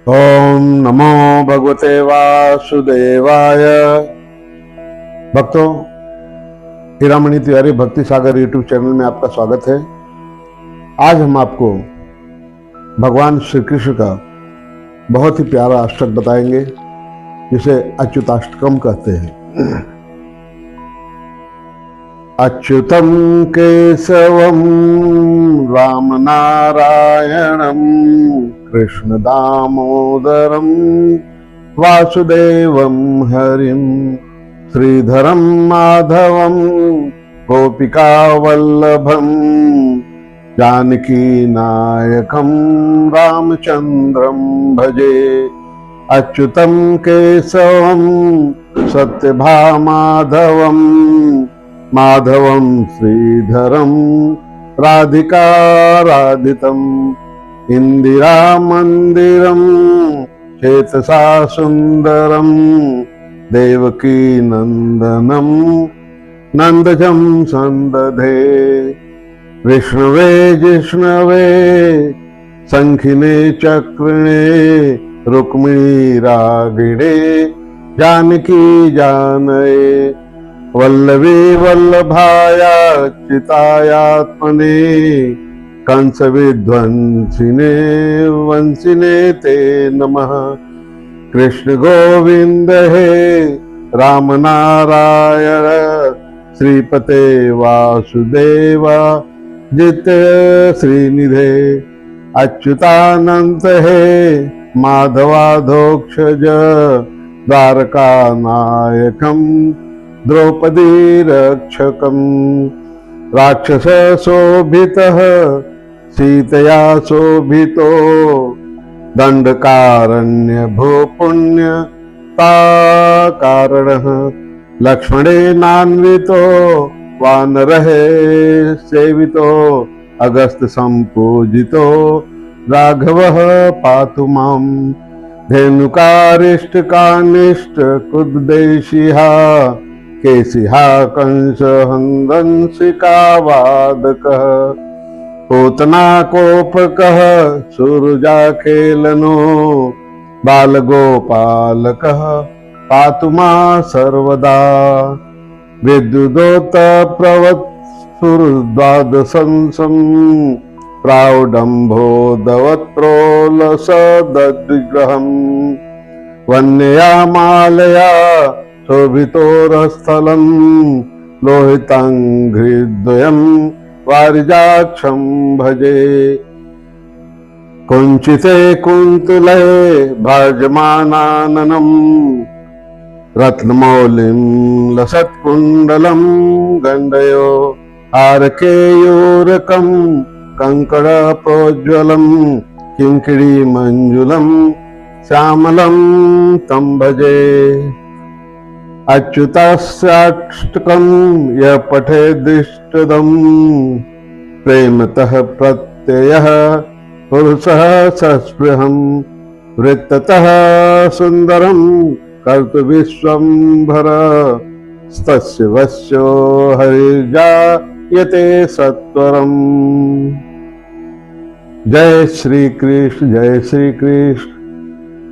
ओम नमो भगवते वासुदेवाय। भक्तों, हीरामणि तिवारी भक्ति सागर यूट्यूब चैनल में आपका स्वागत है। आज हम आपको भगवान श्री कृष्ण का बहुत ही प्यारा अष्टक बताएंगे, जिसे अच्युताष्टकम कहते हैं। अच्युतम केशवम राम नारायणम कृष्ण दामोदरम वासुदेवम हरिम श्रीधरम माधवम गोपिका वल्लभम जानकी नायकम रामचंद्रम भजे। अच्युतम केशवम सत्यभामाधवम माधवम श्रीधरम राधिकाराधितम इंदिरा मंदिरम चेतसा सुंदरम देवकी नंदनम नंदजम संदधे। विष्णवे जिष्णवे संखिने चक्रिणे रुक्मिणी रागिणे जानकी जानये वल्लभी वल्लभाया चितायात्मने कंस विध्वंसिने वंसिने ते नमः। कृष्ण गोविंद हे राम नारायण श्रीपते वासुदेवा जित श्रीनिधे। अच्युतानंत हे माधवाधोक्षज द्वारका नायकम द्रौपदी रक्षकम। राक्षस शोभितः सीतया शोभितो दंडकारण्य भूपुण्य कारणः। लक्ष्मणेनान्वितो वानरहे सेवितो अगस्त संपूजितो राघवः पातु माम्। धेनुकारिष्टकानिष्ट कुद्देशिहा केशिहा कंस हंदंसिका वादकः। पूतना कोपकः सुरजा खेलनो बालगोपालकः पातु मां सर्वदा। विद्युदोत प्रवत्सुरद्वादशंसं प्रावडम्भोदवत्प्रोलसद्विग्रहम्। वन्यया मालया शोभितोरस्थलम् लोहिताङ्घ्रिद्वयम् वारिजाक्षं भजे। कुञ्चिते कुन्तले भाजमानाननम् रत्नमौलिं लसत्कुण्डलं गण्डयो आरकेयूरकं कङ्कणप्रोज्ज्वलं किङ्किणी मञ्जुलं श्यामलं तं भजे। अच्युताष्टकं यः पठेदिष्टदं प्रेमतः प्रत्ययः पुरुषः सस्पृहं। वृत्ततः सुन्दरं कर्तुविश्वंभर स्तस्य वश्यो हरिर्जायते सत्वरम्। जय श्री कृष्ण, जय श्री कृष्ण।